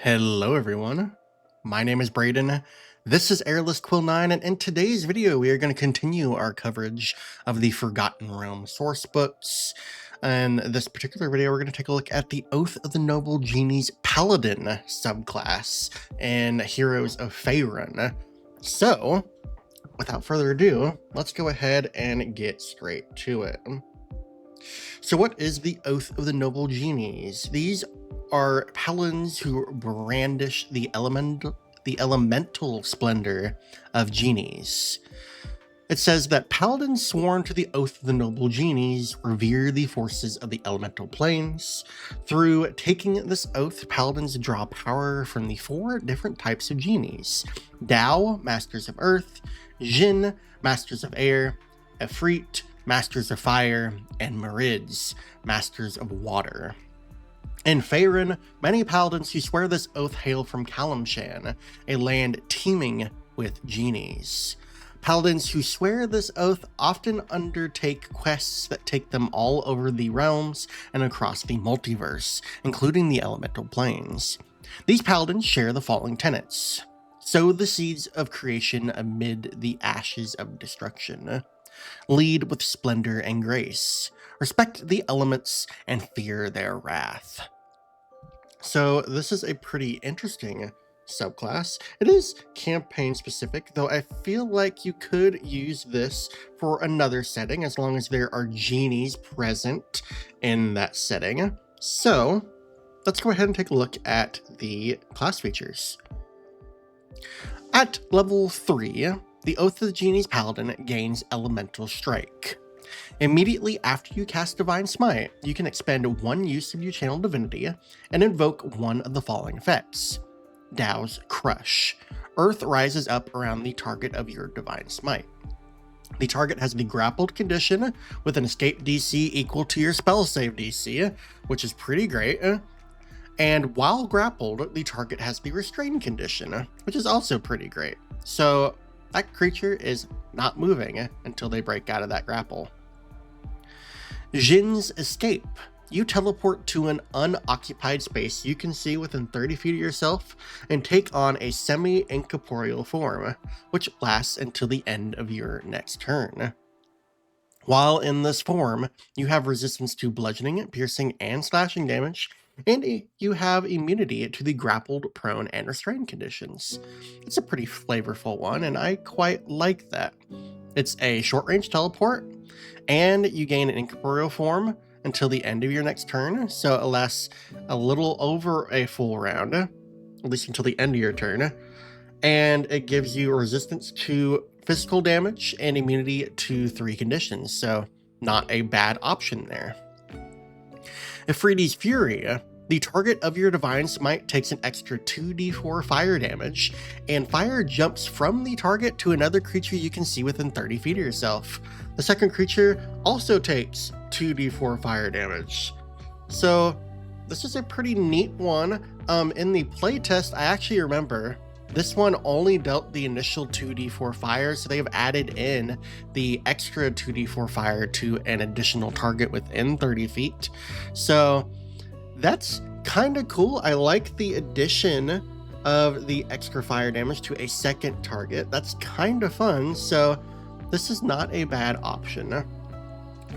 Hello everyone, my name is Braden, this is Airless Quill 9, and in today's video we are going to continue our coverage of the Forgotten Realm source books. In this particular video we're going to take a look at the Oath of the Noble Genies Paladin subclass in Heroes of Faerun. So, without further ado, let's go ahead and get straight to it. So what is the Oath of the Noble Genies? These are paladins who brandish the elemental splendor of genies. It says that paladins sworn to the Oath of the Noble Genies revere the forces of the elemental planes. Through taking this oath, paladins draw power from the 4 different types of genies: Dao, Masters of Earth; Jin, Masters of Air; Efreet, Masters of Fire; and Marids, Masters of Water. In Faerun, many paladins who swear this oath hail from Kalimshan, a land teeming with genies. Paladins who swear this oath often undertake quests that take them all over the realms and across the multiverse, including the elemental planes. These paladins share the following tenets: sow the seeds of creation amid the ashes of destruction; lead with splendor and grace; respect the elements and fear their wrath. So this is a pretty interesting subclass. It is campaign specific, though I feel like you could use this for another setting as long as there are genies present in that setting. So let's go ahead and take a look at the class features. At level 3, the Oath of the Genies Paladin gains Elemental Strike. Immediately after you cast Divine Smite, you can expend 1 use of your channel divinity and invoke one of the following effects: Dao's Crush. Earth rises up around the target of your Divine Smite. The target has the grappled condition with an escape DC equal to your spell save DC, which is pretty great. And while grappled, the target has the restrained condition, which is also pretty great. So that creature is not moving until they break out of that grapple. Jin's Escape. You teleport to an unoccupied space you can see within 30 feet of yourself and take on a semi-incorporeal form, which lasts until the end of your next turn. While in this form, you have resistance to bludgeoning, piercing, and slashing damage, and you have immunity to the grappled, prone, and restrained conditions. It's a pretty flavorful one, and I quite like that. It's a short-range teleport, and you gain an incorporeal form until the end of your next turn, so it lasts a little over a full round, at least until the end of your turn, and it gives you resistance to physical damage and immunity to 3 conditions, so not a bad option there. Efreet's Fury. The target of your Divine Smite takes an extra 2d4 fire damage, and fire jumps from the target to another creature you can see within 30 feet of yourself. The second creature also takes 2d4 fire damage. So this is a pretty neat one. In the playtest, I actually remember this one only dealt the initial 2d4 fire, so they've added in the extra 2d4 fire to an additional target within 30 feet. So that's kind of cool. I like the addition of the extra fire damage to a second target. That's kind of fun. So this is not a bad option.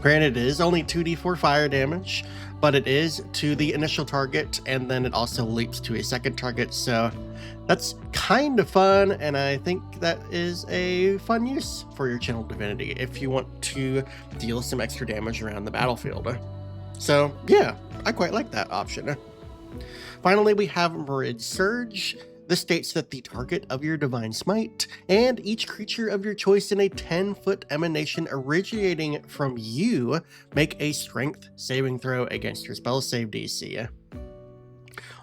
Granted, it is only 2d4 fire damage, but it is to the initial target, and then it also leaps to a second target. So that's kind of fun, and I think that is a fun use for your channel divinity if you want to deal some extra damage around the battlefield. So yeah, I quite like that option. Finally, we have Marid Surge. This states that the target of your Divine Smite and each creature of your choice in a 10-foot emanation originating from you make a strength saving throw against your spell save DC.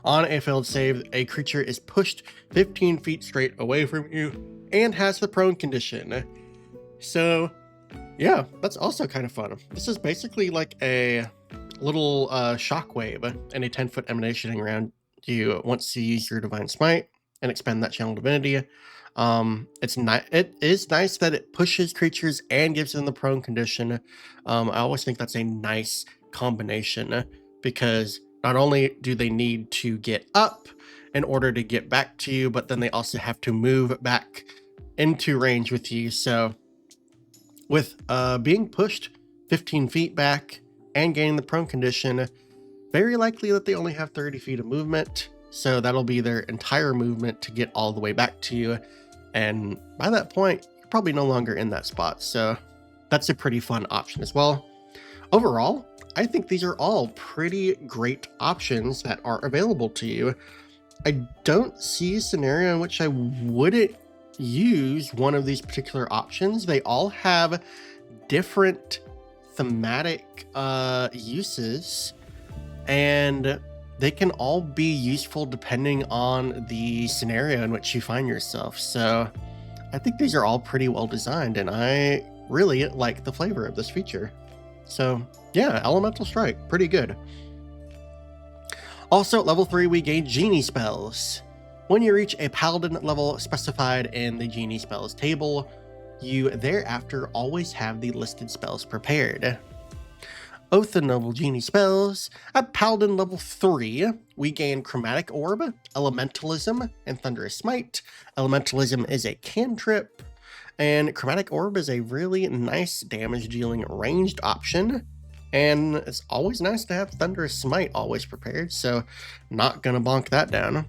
On a failed save, a creature is pushed 15 feet straight away from you and has the prone condition. So yeah, that's also kind of fun. This is basically like a little shockwave and a 10-foot emanation around you once you use your Divine Smite and expend that channel divinity. It is nice that it pushes creatures and gives them the prone condition. I always think that's a nice combination because not only do they need to get up in order to get back to you, but then they also have to move back into range with you. So with being pushed 15 feet back and gaining the prone condition, very likely that they only have 30 feet of movement. So that'll be their entire movement to get all the way back to you. And by that point, you're probably no longer in that spot. So that's a pretty fun option as well. Overall, I think these are all pretty great options that are available to you. I don't see a scenario in which I wouldn't use one of these particular options. They all have different thematic uses, and they can all be useful depending on the scenario in which you find yourself. So I think these are all pretty well designed, and I really like the flavor of this feature. So yeah, Elemental Strike, pretty good. Also at level 3, we gain Genie spells. When you reach a Paladin level specified in the Genie spells table, you thereafter always have the listed spells prepared. Oath and Noble Genie spells. At Paladin level 3, we gain Chromatic Orb, Elementalism, and Thunderous Smite. Elementalism is a cantrip, and Chromatic Orb is a really nice damage dealing ranged option. And it's always nice to have Thunderous Smite always prepared, so not gonna bonk that down.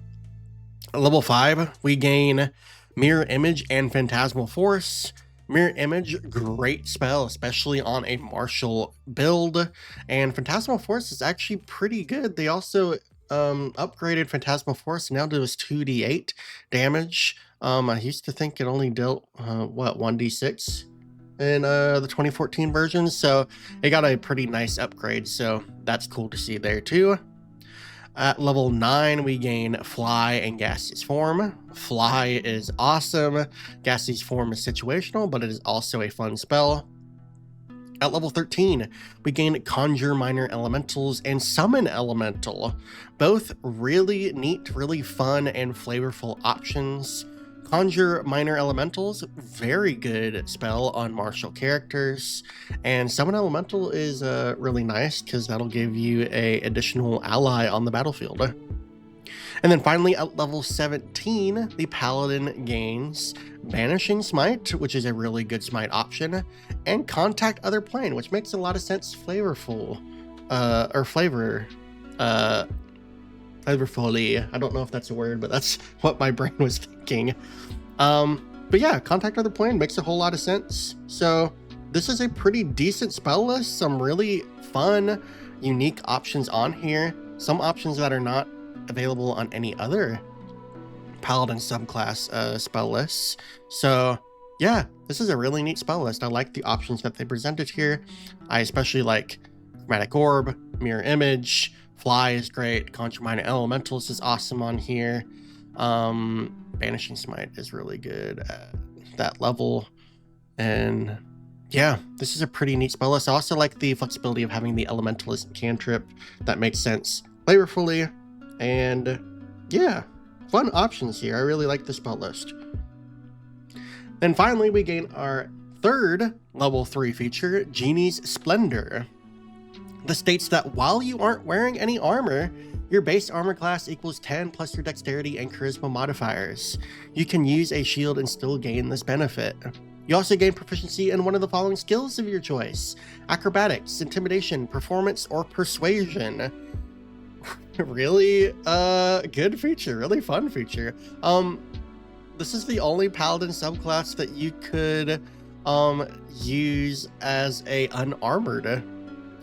At level 5, we gain Mirror Image and Phantasmal Force. Mirror Image, great spell, especially on a martial build, and Phantasmal Force is actually pretty good. They also upgraded Phantasmal Force, now does 2d8 damage. I used to think it only dealt 1d6 in the 2014 version, so it got a pretty nice upgrade, so that's cool to see there too. At level 9, we gain Fly and Gaseous Form. Fly is awesome. Gaseous Form is situational, but it is also a fun spell. At level 13, we gain Conjure Minor Elementals and Summon Elemental. Both really neat, really fun, and flavorful options. Conjure Minor Elementals, very good spell on martial characters, and Summon Elemental is really nice because that'll give you a additional ally on the battlefield. And then finally at level 17, the Paladin gains Banishing Smite, which is a really good smite option, and Contact Other Plane, which makes a lot of sense flavorfully. I don't know if that's a word, but that's what my brain was thinking. But yeah, Contact Other Plane makes a whole lot of sense. So this is a pretty decent spell list. Some really fun, unique options on here. Some options that are not available on any other Paladin subclass spell lists. So yeah, this is a really neat spell list. I like the options that they presented here. I especially like Chromatic Orb, Mirror Image, Fly is great, Conjure Minor Elementals is awesome on here. Banishing Smite is really good at that level. And yeah, this is a pretty neat spell list. I also like the flexibility of having the Elementalist cantrip. That makes sense flavorfully. And yeah, fun options here. I really like this spell list. Then finally, we gain our third level 3 feature, Genie's Splendor. This states that while you aren't wearing any armor, your base armor class equals 10 plus your dexterity and charisma modifiers. You can use a shield and still gain this benefit. You also gain proficiency in one of the following skills of your choice: acrobatics, intimidation, performance, or persuasion. Really good feature, really fun feature. This is the only Paladin subclass that you could use as a unarmored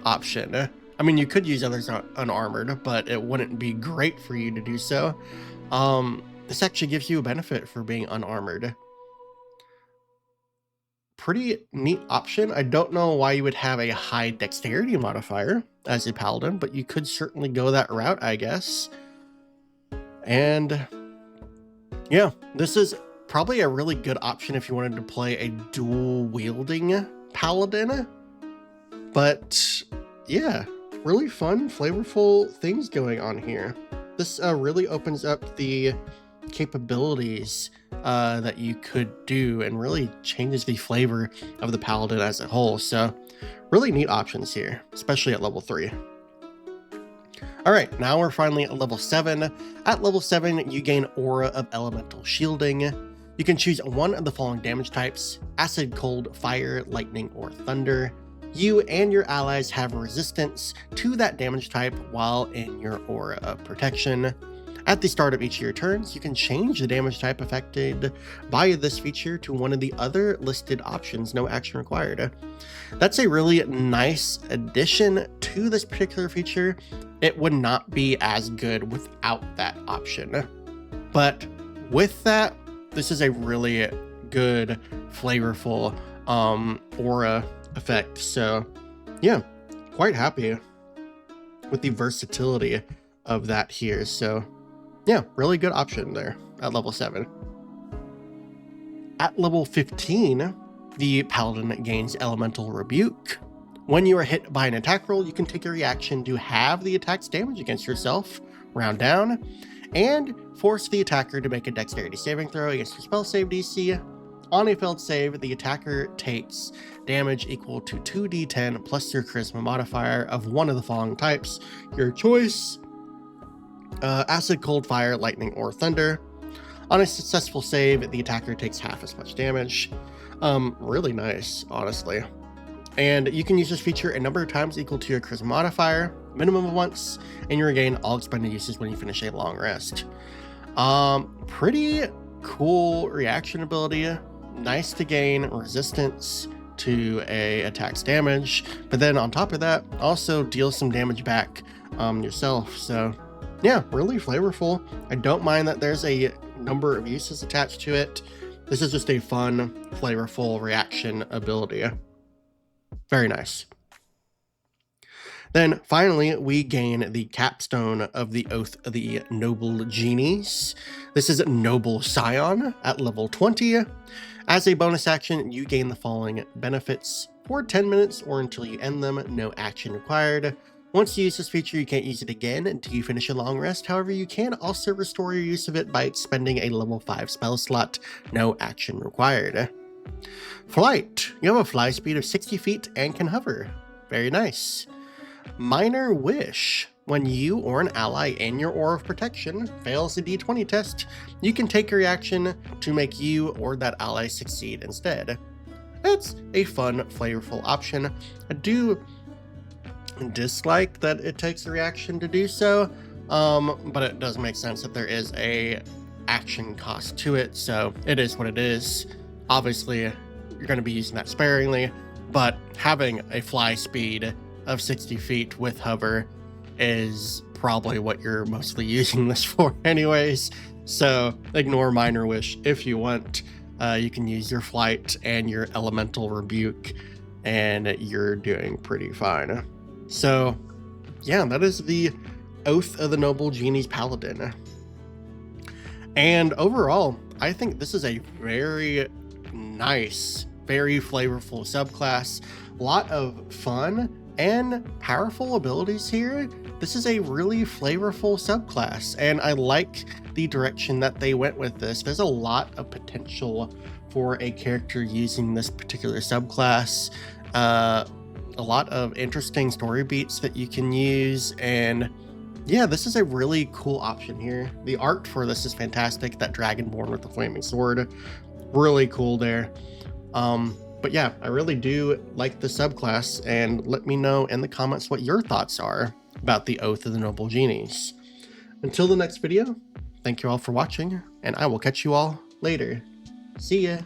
option. I mean, you could use others unarmored, but it wouldn't be great for you to do so. This actually gives you a benefit for being unarmored. Pretty neat option. I don't know why you would have a high dexterity modifier as a Paladin, but you could certainly go that route, I guess. And yeah, this is probably a really good option if you wanted to play a dual wielding Paladin. But yeah, really fun, flavorful things going on here. This really opens up the capabilities that you could do and really changes the flavor of the Paladin as a whole. So really neat options here, especially at level 3. All right, now we're finally at level 7. At level 7, you gain Aura of Elemental Shielding. You can choose one of the following damage types: Acid, Cold, Fire, Lightning, or Thunder. You and your allies have resistance to that damage type while in your Aura of Protection. At the start of each of your turns, you can change the damage type affected by this feature to one of the other listed options, no action required. That's a really nice addition to this particular feature. It would not be as good without that option. But with that, this is a really good, flavorful aura effect. So yeah, quite happy with the versatility of that here. So yeah, really good option there at level 7. At level 15, the Paladin gains Elemental Rebuke. When you are hit by an attack roll, you can take a reaction to halve the attack's damage against yourself, round down, and force the attacker to make a dexterity saving throw against your spell save DC. On a failed save, the attacker takes damage equal to 2d10 plus your charisma modifier of one of the following types, your choice: Acid, Cold, Fire, Lightning, or Thunder. On a successful save, the attacker takes half as much damage. Really nice, honestly. And you can use this feature a number of times equal to your charisma modifier, minimum of once, and you regain all expended uses when you finish a long rest. Pretty cool reaction ability. Nice to gain resistance to a attack's damage, but then on top of that, also deal some damage back yourself. So yeah, really flavorful. I don't mind that there's a number of uses attached to it. This is just a fun, flavorful reaction ability. Very nice. Then finally, we gain the capstone of the Oath of the Noble Genies. This is Noble Scion at level 20. As a bonus action, you gain the following benefits for 10 minutes or until you end them, no action required. Once you use this feature, you can't use it again until you finish a long rest. However, you can also restore your use of it by expending a level 5 spell slot, no action required. Flight. You have a fly speed of 60 feet and can hover. Very nice. Minor Wish. When you or an ally in your Aura of Protection fails a d20 test, you can take a reaction to make you or that ally succeed instead. It's a fun, flavorful option. I do dislike that it takes a reaction to do so, but it does make sense that there is a action cost to it, so it is what it is. Obviously, you're going to be using that sparingly, but having a fly speed of 60 feet with hover is probably what you're mostly using this for anyways, so ignore Minor Wish if you want. You can use your flight and your Elemental Rebuke, and you're doing pretty fine. So yeah, that is the Oath of the Noble Genies Paladin. And overall, I think this is a very nice, very flavorful subclass. A lot of fun and powerful abilities here. This is a really flavorful subclass, and I like the direction that they went with this. There's a lot of potential for a character using this particular subclass. A lot of interesting story beats that you can use, and yeah, this is a really cool option here. The art for this is fantastic. That Dragonborn with the flaming sword, really cool there. But yeah, I really do like the subclass, and let me know in the comments what your thoughts are about the Oath of the Noble Genies. Until the next video, thank you all for watching, and I will catch you all later. See ya!